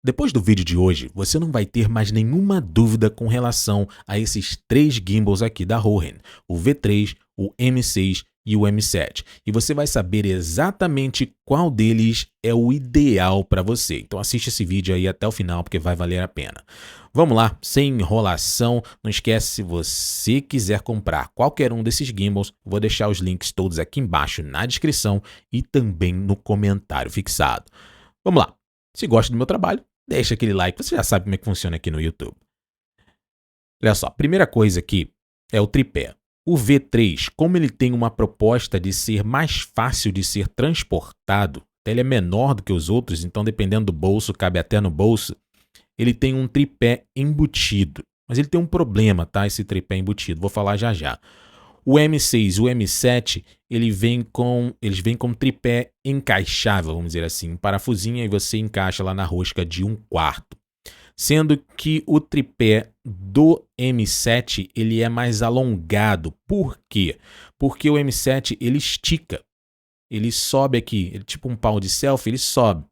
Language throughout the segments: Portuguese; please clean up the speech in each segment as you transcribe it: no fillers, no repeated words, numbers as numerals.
Depois do vídeo de hoje, você não vai ter mais nenhuma dúvida com relação a esses três gimbals aqui da Rohin, o V3, o M6 e o M7. E você vai saber exatamente qual deles é o ideal para você. Então assiste esse vídeo aí até o final porque vai valer a pena. Vamos lá, sem enrolação, não esquece, se você quiser comprar qualquer um desses gimbals, vou deixar os links todos aqui embaixo na descrição e também no comentário fixado. Vamos lá, se gosta do meu trabalho, deixa aquele like, você já sabe como é que funciona aqui no YouTube. Olha só, primeira coisa aqui é o tripé. O V3, como ele tem uma proposta de ser mais fácil de ser transportado, ele é menor do que os outros, então dependendo do bolso, cabe até no bolso, ele tem um tripé embutido. Mas ele tem um problema, tá? Esse tripé embutido, vou falar já já. O M6 e o M7, eles vêm com tripé encaixável, vamos dizer assim, um parafusinho, e você encaixa lá na rosca de 1/4. Sendo que o tripé do M7 ele é mais alongado. Por quê? Porque o M7 ele estica, ele sobe aqui, ele, tipo um pau de selfie, ele sobe.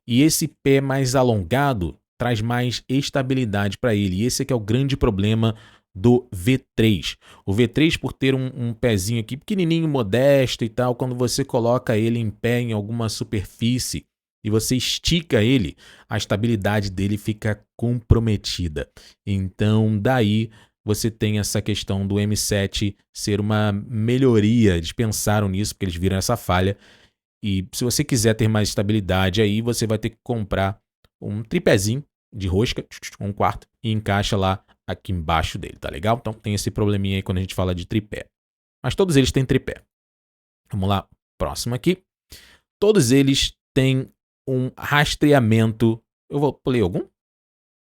E esse pé mais alongado traz mais estabilidade para ele. E esse aqui é o grande problema do V3. O V3, por ter um pezinho aqui pequenininho, modesto e tal, quando você coloca ele em pé em alguma superfície e você estica ele, a estabilidade dele fica comprometida. Então, daí você tem essa questão do M7 ser uma melhoria. Eles pensaram nisso porque eles viram essa falha. E se você quiser ter mais estabilidade, aí você vai ter que comprar um tripézinho de rosca, 1/4, e encaixa lá aqui embaixo dele, tá legal? Então tem esse probleminha aí quando a gente fala de tripé. Mas todos eles têm tripé. Vamos lá, próximo aqui. Todos eles têm um rastreamento. Eu vou ler algum?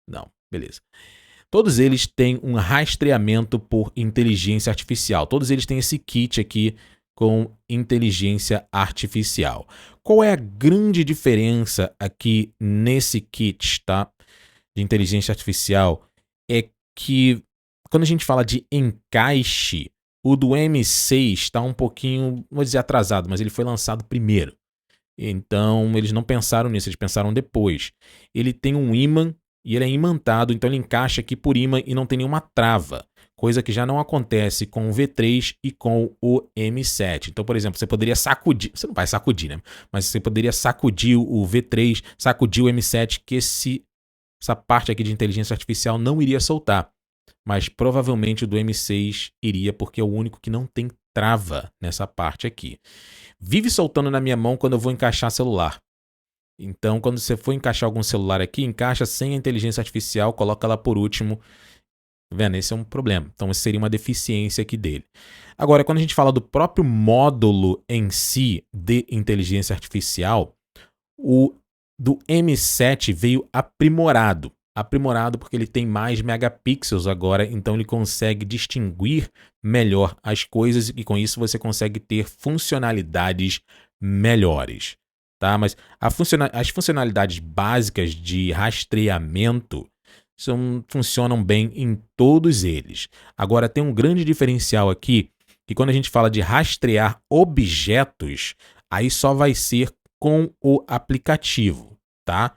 Não, beleza. Todos eles têm um rastreamento por inteligência artificial. Todos eles têm esse kit aqui com inteligência artificial. Qual é a grande diferença aqui nesse kit, tá? De inteligência artificial é que quando a gente fala de encaixe, o do M6 está um pouquinho, vou dizer atrasado, mas ele foi lançado primeiro. Então eles não pensaram nisso, eles pensaram depois. Ele tem um ímã e ele é imantado, então ele encaixa aqui por ímã e não tem nenhuma trava, coisa que já não acontece com o V3 e com o M7. Então, por exemplo, você poderia sacudir, você não vai sacudir, né? Mas você poderia sacudir o V3, sacudir o M7, que essa parte aqui de inteligência artificial não iria soltar. Mas provavelmente o do M6 iria, porque é o único que não tem trava nessa parte aqui. Vive soltando na minha mão quando eu vou encaixar celular. Então, quando você for encaixar algum celular aqui, encaixa sem a inteligência artificial, coloca ela por último. Tá vendo? Esse é um problema. Então, esse seria uma deficiência aqui dele. Agora, quando a gente fala do próprio módulo em si de inteligência artificial, o do M7 veio aprimorado. Aprimorado porque ele tem mais megapixels agora, então ele consegue distinguir melhor as coisas e com isso você consegue ter funcionalidades melhores. Tá? Mas as funcionalidades básicas de rastreamento funcionam bem em todos eles. Agora tem um grande diferencial aqui, que quando a gente fala de rastrear objetos, aí só vai ser com o aplicativo, tá?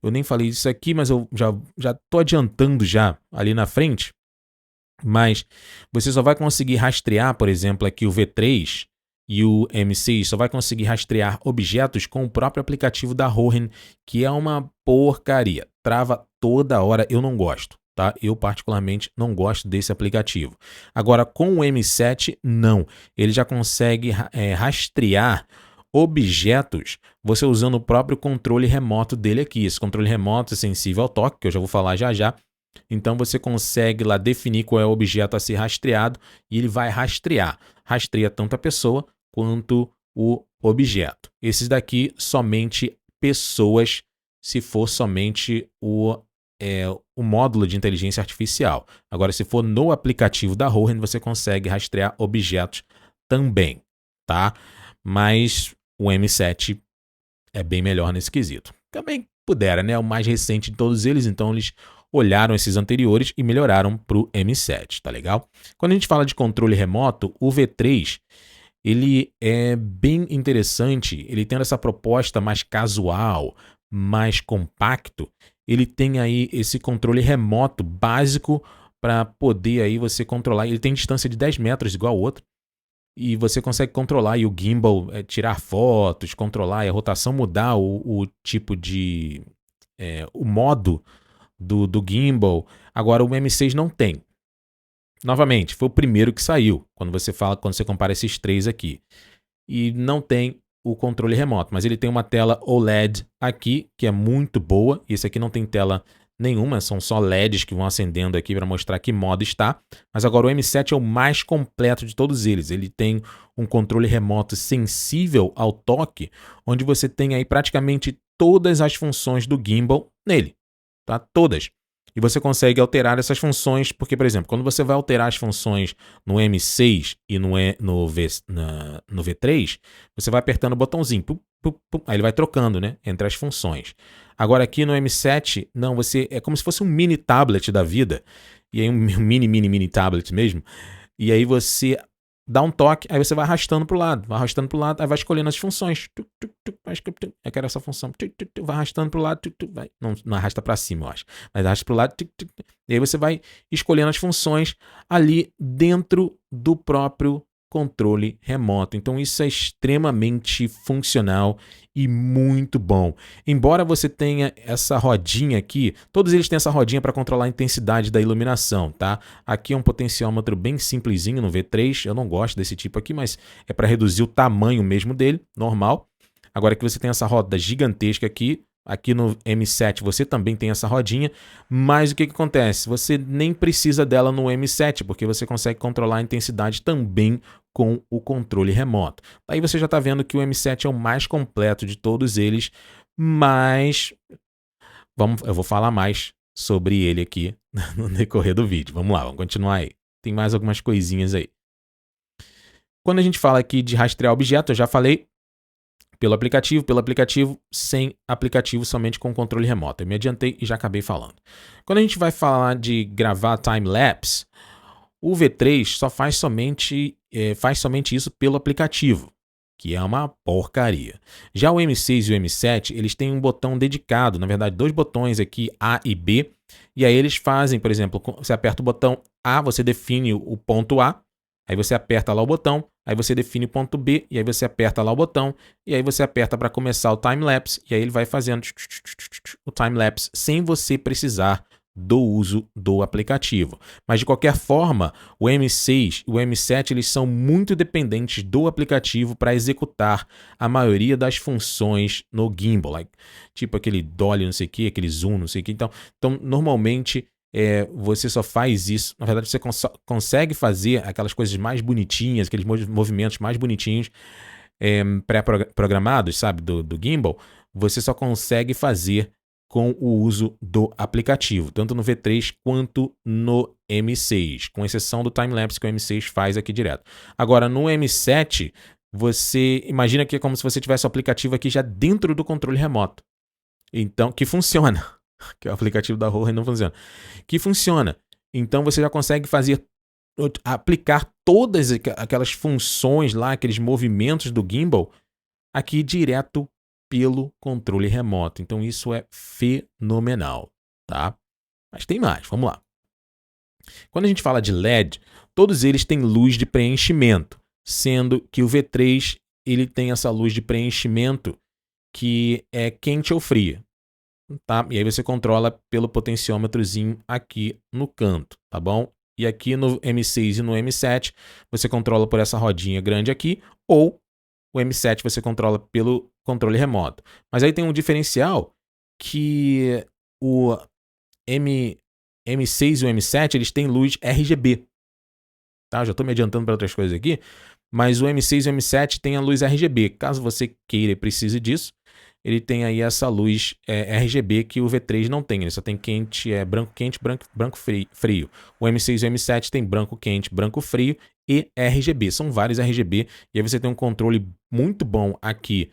Eu nem falei isso aqui, mas eu já tô adiantando já ali na frente. Mas você só vai conseguir rastrear, por exemplo, aqui o V3 e o M6, só vai conseguir rastrear objetos com o próprio aplicativo da Rohin, que é uma porcaria. Trava toda hora, eu não gosto, tá? Eu particularmente não gosto desse aplicativo. Agora, com o M7, não. Ele já consegue rastrear objetos você usando o próprio controle remoto dele aqui. Esse controle remoto é sensível ao toque, que eu já vou falar já já. Então você consegue lá definir qual é o objeto a ser rastreado e ele vai rastrear. Rastreia tanto a pessoa quanto o objeto. Esses daqui somente pessoas, se for somente o módulo de inteligência artificial. Agora, se for no aplicativo da Rohin, você consegue rastrear objetos também, tá? Mas o M7 é bem melhor nesse quesito. Também pudera, né? O mais recente de todos eles, então eles olharam esses anteriores e melhoraram para o M7, tá legal? Quando a gente fala de controle remoto, o V3 ele é bem interessante, ele tendo essa proposta mais casual, mais compacto, ele tem aí esse controle remoto básico para poder aí você controlar. Ele tem distância de 10 metros igual ao outro. E você consegue controlar aí o gimbal, tirar fotos, controlar a rotação, mudar o tipo de... o modo do gimbal. Agora o M6 não tem. Novamente, foi o primeiro que saiu, quando você compara esses três aqui. E não tem o controle remoto, mas ele tem uma tela OLED aqui, que é muito boa. Esse aqui não tem tela nenhuma, são só LEDs que vão acendendo aqui para mostrar que modo está. Mas agora o M7 é o mais completo de todos eles. Ele tem um controle remoto sensível ao toque, onde você tem aí praticamente todas as funções do gimbal nele, tá? Todas. E você consegue alterar essas funções, porque, por exemplo, quando você vai alterar as funções no M6 e no V3, você vai apertando o botãozinho, aí ele vai trocando, né, entre as funções. Agora aqui no M7, não, é como se fosse um mini tablet da vida, e aí um mini tablet mesmo, e aí você dá um toque, aí você vai arrastando para o lado, aí vai escolhendo as funções. Eu quero essa função. Vai arrastando para o lado, não arrasta para cima, eu acho. Mas arrasta para o lado, e aí você vai escolhendo as funções ali dentro do próprio controle remoto. Então isso é extremamente funcional e muito bom. Embora você tenha essa rodinha aqui, todos eles têm essa rodinha para controlar a intensidade da iluminação, tá? Aqui é um potenciômetro bem simplesinho no V3, eu não gosto desse tipo aqui, mas é para reduzir o tamanho mesmo dele, normal. Agora que você tem essa roda gigantesca aqui no M7 você também tem essa rodinha, mas o que acontece? Você nem precisa dela no M7, porque você consegue controlar a intensidade também com o controle remoto. Aí você já está vendo que o M7 é o mais completo de todos eles, mas eu vou falar mais sobre ele aqui no decorrer do vídeo. Vamos lá, vamos continuar aí. Tem mais algumas coisinhas aí. Quando a gente fala aqui de rastrear objeto, eu já falei pelo aplicativo, sem aplicativo, somente com controle remoto. Eu me adiantei e já acabei falando. Quando a gente vai falar de gravar time-lapse, o V3 só faz somente isso pelo aplicativo, que é uma porcaria. Já o M6 e o M7, eles têm um botão dedicado, na verdade, dois botões aqui, A e B, e aí eles fazem, por exemplo, você aperta o botão A, você define o ponto A, aí você aperta lá o botão, aí você define o ponto B, e aí você aperta lá o botão, e aí você aperta para começar o time-lapse, e aí ele vai fazendo o time-lapse sem você precisar do uso do aplicativo. Mas de qualquer forma, o M6 e o M7 eles são muito dependentes do aplicativo para executar a maioria das funções no gimbal, tipo aquele dolly não sei o que, aquele zoom não sei o que. Então normalmente você só faz isso, na verdade você consegue fazer aquelas coisas mais bonitinhas, aqueles movimentos mais bonitinhos pré-programados, sabe, do gimbal, você só consegue fazer com o uso do aplicativo, tanto no V3 quanto no M6, com exceção do time-lapse que o M6 faz aqui direto. Agora, no M7, você imagina que é como se você tivesse o aplicativo aqui já dentro do controle remoto. Então, que funciona. Que o aplicativo da Roland não funciona. Que funciona. Então, você já consegue aplicar todas aquelas funções lá, aqueles movimentos do gimbal aqui direto pelo controle remoto. Então isso é fenomenal, tá? Mas tem mais, vamos lá. Quando a gente fala de LED, todos eles têm luz de preenchimento, sendo que o V3 ele tem essa luz de preenchimento que é quente ou fria, tá? E aí você controla pelo potenciômetrozinho aqui no canto, tá bom? E aqui no M6 e no M7 você controla por essa rodinha grande aqui, ou o M7 você controla pelo controle remoto. Mas aí tem um diferencial que o M6 e o M7 eles têm luz RGB. Tá? Já estou me adiantando para outras coisas aqui, mas o M6 e o M7 tem a luz RGB. Caso você queira e precise disso, ele tem aí essa luz RGB que o V3 não tem. Ele só tem branco quente, branco frio. O M6 e o M7 tem branco quente, branco frio e RGB. São vários RGB e aí você tem um controle muito bom aqui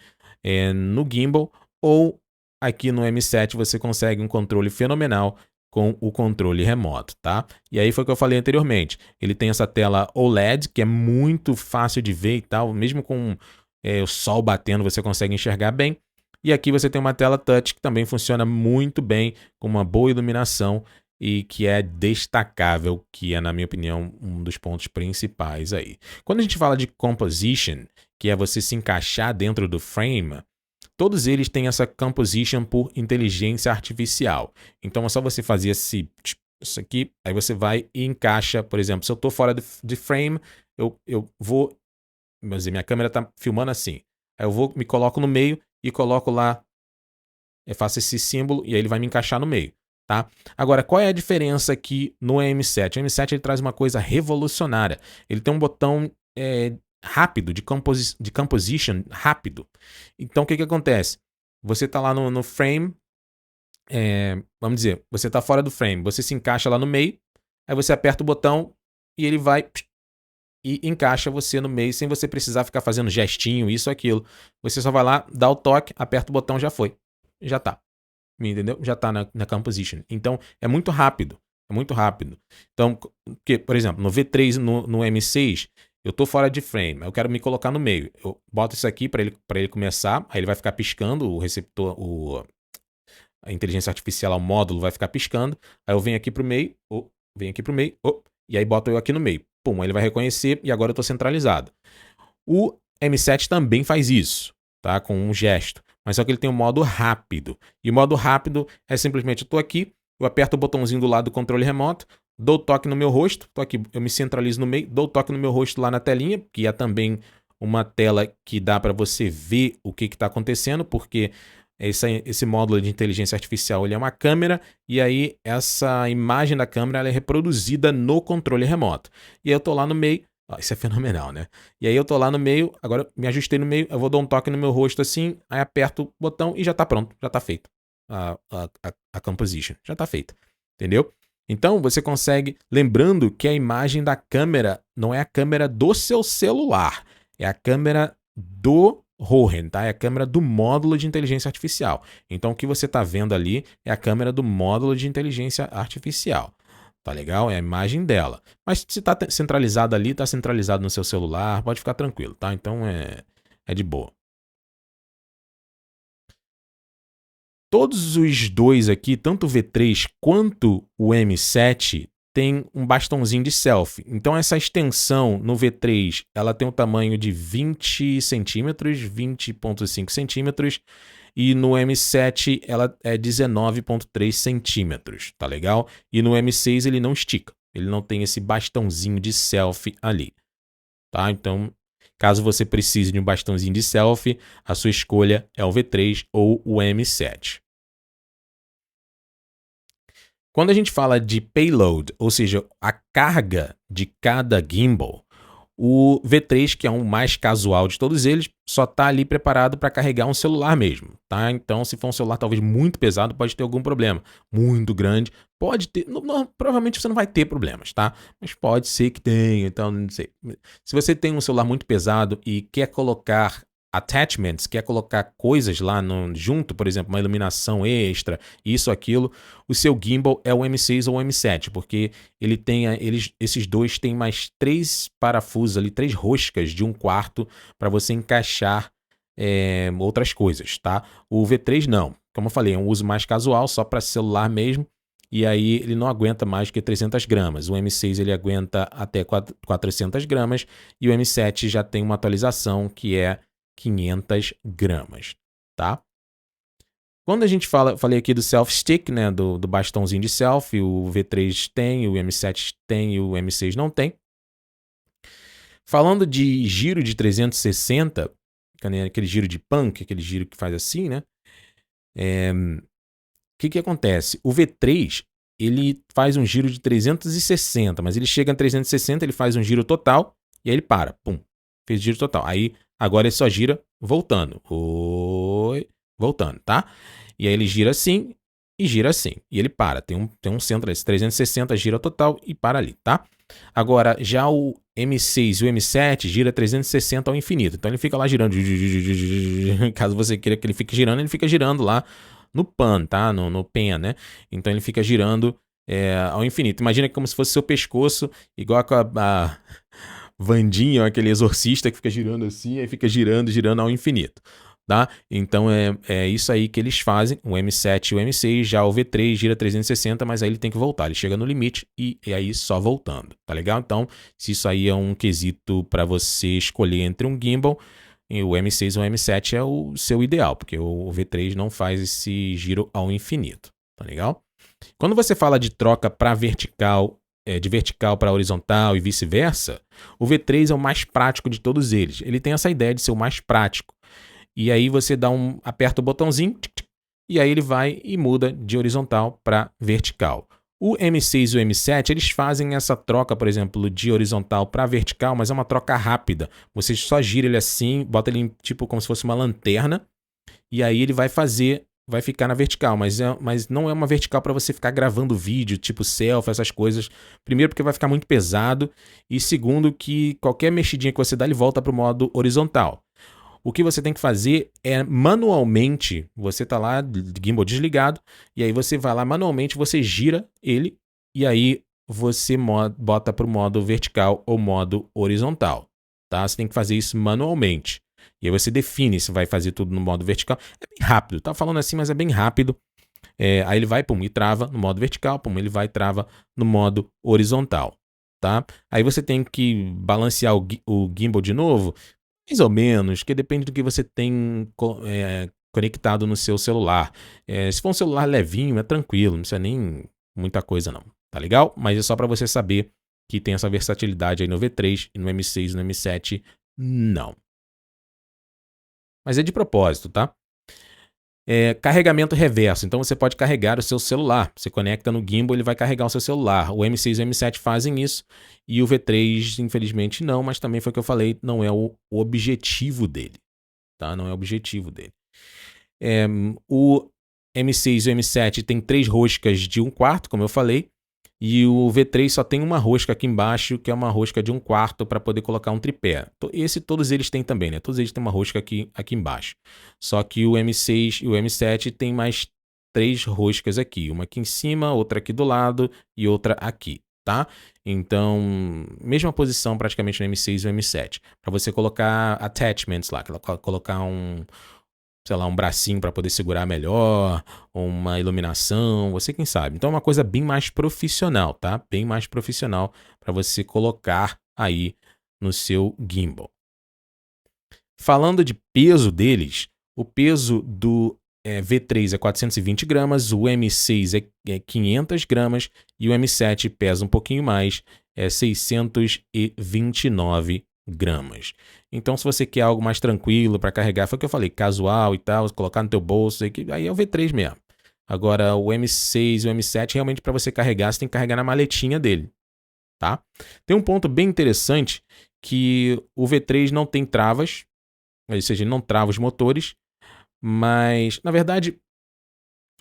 no gimbal, ou aqui no M7 você consegue um controle fenomenal com o controle remoto, tá? E aí foi o que eu falei anteriormente. Ele tem essa tela OLED que é muito fácil de ver e tal, mesmo com o sol batendo você consegue enxergar bem. E aqui você tem uma tela touch que também funciona muito bem, com uma boa iluminação e que é destacável, que é, na minha opinião, um dos pontos principais aí. Quando a gente fala de composition, que é você se encaixar dentro do frame, todos eles têm essa composition por inteligência artificial. Então é só você fazer isso aqui, aí você vai e encaixa, por exemplo, se eu estou fora de frame, eu vou, vamos dizer, minha câmera está filmando assim, aí eu vou, me coloco no meio e coloco lá, eu faço esse símbolo e aí ele vai me encaixar no meio, tá? Agora, qual é a diferença aqui no M7? O M7 ele traz uma coisa revolucionária, ele tem um botão rápido, de composition rápido. Então, o que acontece? Você está lá no frame, vamos dizer, você está fora do frame, você se encaixa lá no meio, aí você aperta o botão e ele vai e encaixa você no meio, sem você precisar ficar fazendo gestinho, isso, aquilo. Você só vai lá, dá o toque, aperta o botão, já foi. Já tá. Entendeu? Já tá na composition. Então, é muito rápido. É muito rápido. Então, por exemplo, no V3, no M6, eu tô fora de frame, eu quero me colocar no meio. Eu boto isso aqui para ele começar, aí ele vai ficar piscando, o receptor, a inteligência artificial, o módulo vai ficar piscando, aí eu venho aqui pro meio, e aí boto eu aqui no meio. Pum, aí ele vai reconhecer e agora eu tô centralizado. O M7 também faz isso, tá? Com um gesto, mas só que ele tem um modo rápido. E o modo rápido é simplesmente, eu tô aqui, eu aperto o botãozinho do lado do controle remoto, dou toque no meu rosto, tô aqui, eu me centralizo no meio, dou toque no meu rosto lá na telinha, que é também uma tela que dá para você ver o que está acontecendo, porque esse módulo de inteligência artificial ele é uma câmera, e aí essa imagem da câmera ela é reproduzida no controle remoto. E aí eu tô lá no meio, isso é fenomenal, né? E aí eu tô lá no meio, agora me ajustei no meio, eu vou dar um toque no meu rosto assim, aí aperto o botão e já tá pronto, já tá feito. A composition, já tá feita, entendeu? Então você consegue, lembrando que a imagem da câmera não é a câmera do seu celular, é a câmera do Rohin, tá? É a câmera do módulo de inteligência artificial. Então o que você está vendo ali é a câmera do módulo de inteligência artificial. Tá legal? É a imagem dela. Mas se está centralizado ali, está centralizado no seu celular, pode ficar tranquilo, tá? Então é de boa. Todos os dois aqui, tanto o V3 quanto o M7, tem um bastãozinho de selfie. Então essa extensão no V3, ela tem um tamanho de 20 centímetros, 20,5 centímetros, e no M7 ela é 19,3 centímetros, tá legal? E no M6 ele não estica, ele não tem esse bastãozinho de selfie ali, tá? Então, caso você precise de um bastãozinho de selfie, a sua escolha é o V3 ou o M7. Quando a gente fala de payload, ou seja, a carga de cada gimbal, o V3, que é um mais casual de todos eles, só está ali preparado para carregar um celular mesmo, tá? Então, se for um celular talvez muito pesado, pode ter algum problema. Muito grande, pode ter, provavelmente você não vai ter problemas, tá? Mas pode ser que tenha, então não sei. Se você tem um celular muito pesado e quer colocar attachments, quer colocar coisas lá junto, por exemplo, uma iluminação extra, isso, aquilo, o seu gimbal é o M6 ou o M7, porque ele tem, esses dois têm mais 3 parafusos ali, 3 roscas de 1/4 para você encaixar outras coisas, tá? O V3 não, como eu falei, é um uso mais casual, só para celular mesmo, e aí ele não aguenta mais que 300 gramas. O M6 ele aguenta até 400 gramas e o M7 já tem uma atualização que é 500 gramas, tá? Quando a gente falei aqui do self-stick, né, do bastãozinho de selfie, o V3 tem, o M7 tem e o M6 não tem. Falando de giro de 360, aquele giro de punk, aquele giro que faz assim, né? O que acontece? O V3, ele faz um giro de 360, mas ele chega a 360, ele faz um giro total e aí ele para, pum, fez giro total. Aí agora ele só gira voltando. Voltando, tá? E aí ele gira assim e gira assim. E ele para. Tem um centro, esse 360 gira total e para ali, tá? Agora, já o M6 e o M7 gira 360 ao infinito. Então ele fica lá girando. Caso você queira que ele fique girando, ele fica girando lá no pan, tá? No pen, né? Então ele fica girando ao infinito. Imagina como se fosse seu pescoço, igual com a Vandinha, aquele exorcista que fica girando assim, aí fica girando ao infinito. tá? Então é isso aí que eles fazem, o M7 e o M6, já o V3 gira 360, mas aí ele tem que voltar, ele chega no limite e aí só voltando, tá legal? Então, se isso aí é um quesito para você escolher entre um gimbal, o M6 ou o M7 é o seu ideal, porque o V3 não faz esse giro ao infinito, tá legal? Quando você fala de troca para vertical, de vertical para horizontal e vice-versa, o V3 é o mais prático de todos eles. Ele tem essa ideia de ser o mais prático. E aí você aperta o botãozinho, e aí ele vai e muda de horizontal para vertical. O M6 e o M7, eles fazem essa troca, por exemplo, de horizontal para vertical, mas é uma troca rápida. Você só gira ele assim, bota ele tipo como se fosse uma lanterna, e aí ele vai ficar na vertical, mas não é uma vertical para você ficar gravando vídeo, tipo selfie, essas coisas. Primeiro porque vai ficar muito pesado, e segundo que qualquer mexidinha que você dá, ele volta para o modo horizontal. O que você tem que fazer é manualmente, você tá lá, gimbal desligado, e aí você vai lá manualmente, você gira ele, e aí você bota para o modo vertical ou modo horizontal, tá? Você tem que fazer isso manualmente. E aí você define se vai fazer tudo no modo vertical. É bem rápido, tá falando assim, mas é bem rápido. Aí ele vai, pum, e trava no modo vertical, pum, ele vai e trava no modo horizontal, tá? Aí você tem que balancear o gimbal de novo, mais ou menos, que depende do que você tem conectado no seu celular. Se for um celular levinho, é tranquilo, não precisa nem muita coisa não, tá legal? Mas é só para você saber que tem essa versatilidade aí no V3 e no M6 e no M7, não. Mas é de propósito, tá? Carregamento reverso. Então você pode carregar o seu celular. Você conecta no gimbal, ele vai carregar o seu celular. O M6 e o M7 fazem isso. E o V3, infelizmente, não. Mas também foi o que eu falei, não é o objetivo dele. Tá? Não é o objetivo dele. O M6 e o M7 tem 3 roscas de 1/4, como eu falei. E o V3 só tem uma rosca aqui embaixo, que é uma rosca de 1/4 para poder colocar um tripé. Todos eles têm também, né? Todos eles têm uma rosca aqui embaixo. Só que o M6 e o M7 tem mais 3 roscas aqui. Uma aqui em cima, outra aqui do lado e outra aqui, tá? Então, mesma posição praticamente no M6 e no M7. Para você colocar attachments lá, colocar sei lá, um bracinho para poder segurar melhor, ou uma iluminação, você quem sabe. Então é uma coisa bem mais profissional, tá? Bem mais profissional para você colocar aí no seu gimbal. Falando de peso deles, o peso do V3 é 420 gramas, o M6 é 500 gramas e o M7 pesa um pouquinho mais, é 629 gramas. Então, se você quer algo mais tranquilo para carregar, foi o que eu falei, casual e tal, colocar no teu bolso, aí é o V3 mesmo. Agora, o M6 e o M7, realmente para você carregar, você tem que carregar na maletinha dele, tá? Tem um ponto bem interessante que o V3 não tem travas, ou seja, ele não trava os motores, mas, na verdade,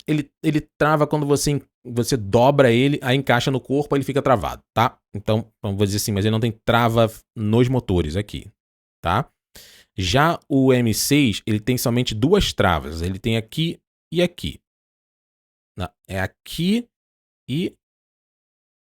ele trava quando você dobra ele, aí encaixa no corpo, aí ele fica travado, tá? Então, vamos dizer assim, mas ele não tem trava nos motores aqui, tá? Já o M6, ele tem somente 2 travas, ele tem aqui e aqui. Não, é aqui e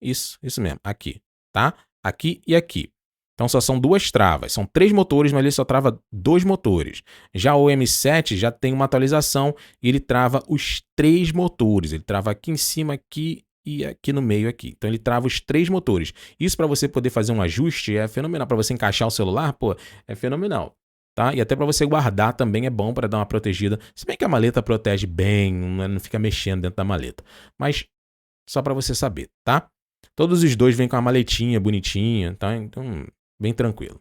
isso mesmo, aqui, tá? Aqui e aqui. Então só são 2 travas, são 3 motores, mas ele só trava 2 motores. Já o M7 já tem uma atualização e ele trava os 3 motores. Ele trava aqui em cima, aqui e aqui no meio aqui. Então ele trava os 3 motores. Isso para você poder fazer um ajuste é fenomenal. Para você encaixar o celular, pô, é fenomenal. Tá? E até para você guardar também é bom para dar uma protegida. Se bem que a maleta protege bem, não fica mexendo dentro da maleta. Mas só para você saber, tá? Todos os dois vêm com a maletinha bonitinha, tá? Então, bem tranquilo.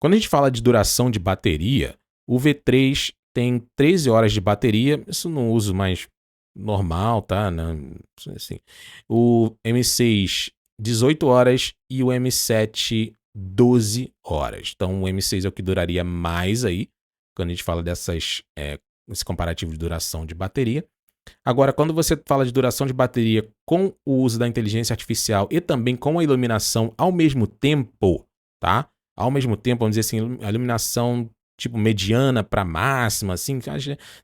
Quando a gente fala de duração de bateria, o V3 tem 13 horas de bateria, isso no uso mais normal, tá? Assim. O M6, 18 horas e o M7, 12 horas. Então, o M6 é o que duraria mais aí, quando a gente fala esse comparativo de duração de bateria. Agora, quando você fala de duração de bateria com o uso da inteligência artificial e também com a iluminação ao mesmo tempo, tá? Ao mesmo tempo, vamos dizer assim, a iluminação tipo mediana para máxima, assim,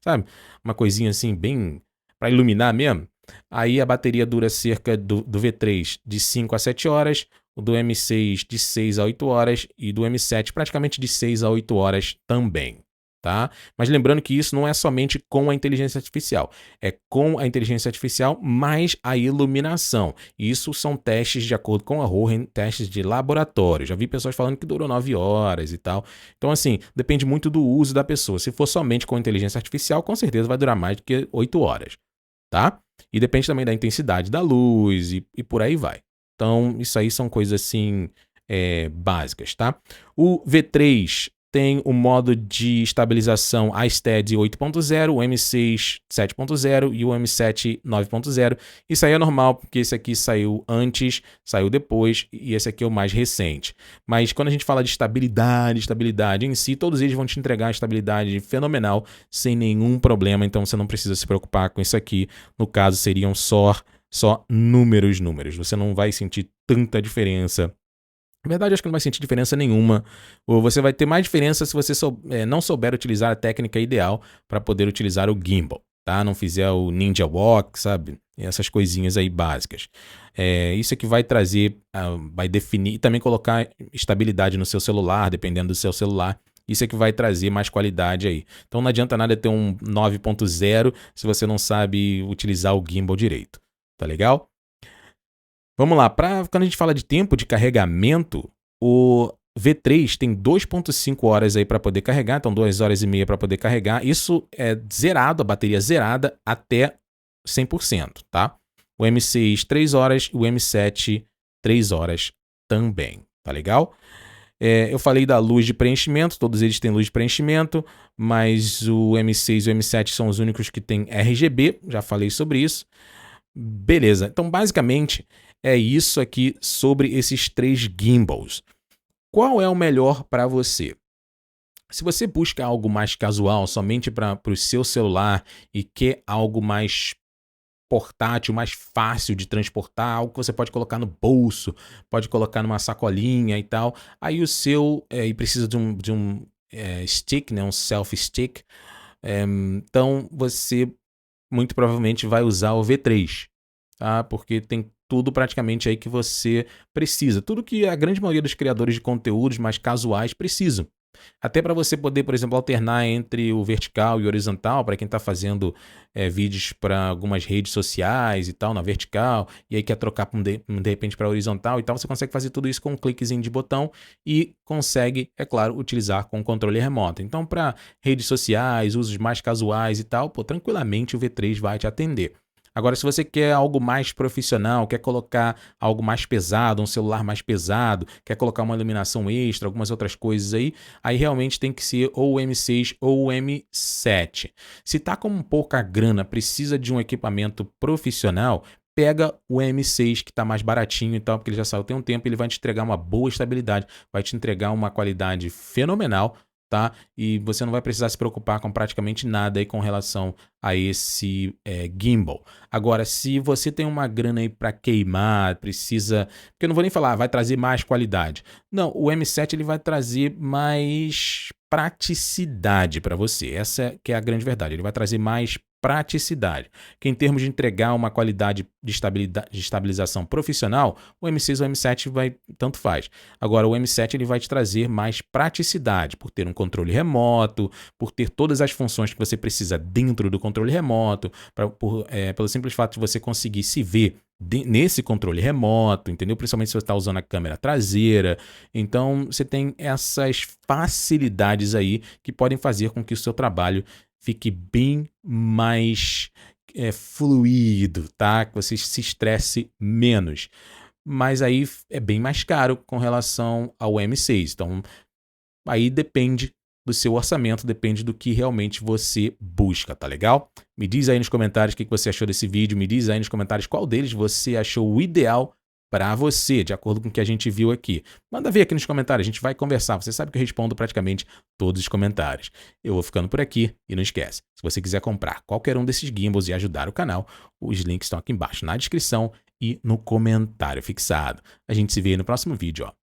sabe? Uma coisinha assim bem para iluminar mesmo. Aí a bateria dura cerca do V3 de 5 a 7 horas, o do M6 de 6 a 8 horas e do M7 praticamente de 6 a 8 horas também, tá? Mas lembrando que isso não é somente com a inteligência artificial, é com a inteligência artificial mais a iluminação. Isso são testes de acordo com a Hohen, testes de laboratório. Já vi pessoas falando que durou 9 horas e tal. Então, assim, depende muito do uso da pessoa. Se for somente com inteligência artificial, com certeza vai durar mais do que 8 horas, tá? E depende também da intensidade da luz e por aí vai. Então, isso aí são coisas assim básicas, tá? O V3 tem o modo de estabilização iSteady 8.0, o M6 7.0 e o M7 9.0. Isso aí é normal, porque esse aqui saiu antes, saiu depois, e esse aqui é o mais recente. Mas quando a gente fala de estabilidade em si, todos eles vão te entregar estabilidade fenomenal, sem nenhum problema, então você não precisa se preocupar com isso aqui. No caso, seriam só números. Você não vai sentir tanta diferença. Na verdade, acho que não vai sentir diferença nenhuma. Ou você vai ter mais diferença se você não souber utilizar a técnica ideal para poder utilizar o gimbal, tá? Não fizer o ninja walk, sabe? Essas coisinhas aí básicas. Isso é que vai trazer, vai definir e também colocar estabilidade no seu celular, dependendo do seu celular. Isso é que vai trazer mais qualidade aí. Então não adianta nada ter um 9.0 se você não sabe utilizar o gimbal direito. Tá legal? Vamos lá, quando a gente fala de tempo de carregamento, o V3 tem 2.5 horas aí para poder carregar, então 2 horas e meia para poder carregar. Isso é zerado, a bateria zerada até 100%, tá? O M6 3 horas e o M7 3 horas também, tá legal? Eu falei da luz de preenchimento, todos eles têm luz de preenchimento, mas o M6 e o M7 são os únicos que têm RGB, já falei sobre isso. Beleza, então basicamente é isso aqui sobre esses 3 gimbals. Qual é o melhor para você? Se você busca algo mais casual, somente para o seu celular e quer algo mais portátil, mais fácil de transportar, algo que você pode colocar no bolso, pode colocar numa sacolinha e tal, aí o seu, e precisa de um stick, né, um selfie stick, então você muito provavelmente vai usar o V3, tá? Porque tem tudo praticamente aí que você precisa. Tudo que a grande maioria dos criadores de conteúdos mais casuais precisam. Até para você poder, por exemplo, alternar entre o vertical e o horizontal, para quem está fazendo vídeos para algumas redes sociais e tal, na vertical, e aí quer trocar de repente para horizontal e tal, você consegue fazer tudo isso com um cliquezinho de botão e consegue, é claro, utilizar com controle remoto. Então, para redes sociais, usos mais casuais e tal, tranquilamente o V3 vai te atender. Agora, se você quer algo mais profissional, quer colocar algo mais pesado, um celular mais pesado, quer colocar uma iluminação extra, algumas outras coisas aí realmente tem que ser ou o M6 ou o M7. Se tá com pouca grana, precisa de um equipamento profissional, pega o M6 que está mais baratinho e tal, porque ele já saiu tem um tempo, ele vai te entregar uma boa estabilidade, vai te entregar uma qualidade fenomenal, tá? E você não vai precisar se preocupar com praticamente nada aí com relação a esse gimbal. Agora, se você tem uma grana aí para queimar, precisa... Porque eu não vou nem falar, vai trazer mais qualidade. Não, o M7 ele vai trazer mais praticidade para você. Essa que é a grande verdade. Ele vai trazer mais praticidade. Que em termos de entregar uma qualidade de estabilização profissional, o M6 ou o M7 vai tanto faz. Agora o M7 ele vai te trazer mais praticidade por ter um controle remoto, por ter todas as funções que você precisa dentro do controle remoto, pelo simples fato de você conseguir se ver nesse controle remoto, entendeu? Principalmente se você está usando a câmera traseira. Então você tem essas facilidades aí que podem fazer com que o seu trabalho fique bem mais fluido, tá? Que você se estresse menos. Mas aí é bem mais caro com relação ao M6. Então, aí depende do seu orçamento, depende do que realmente você busca, tá legal? Me diz aí nos comentários o que você achou desse vídeo, me diz aí nos comentários qual deles você achou o ideal para você, de acordo com o que a gente viu aqui. Manda ver aqui nos comentários, a gente vai conversar. Você sabe que eu respondo praticamente todos os comentários. Eu vou ficando por aqui e não esquece, se você quiser comprar qualquer um desses gimbals e ajudar o canal, os links estão aqui embaixo na descrição e no comentário fixado. A gente se vê aí no próximo vídeo, ó.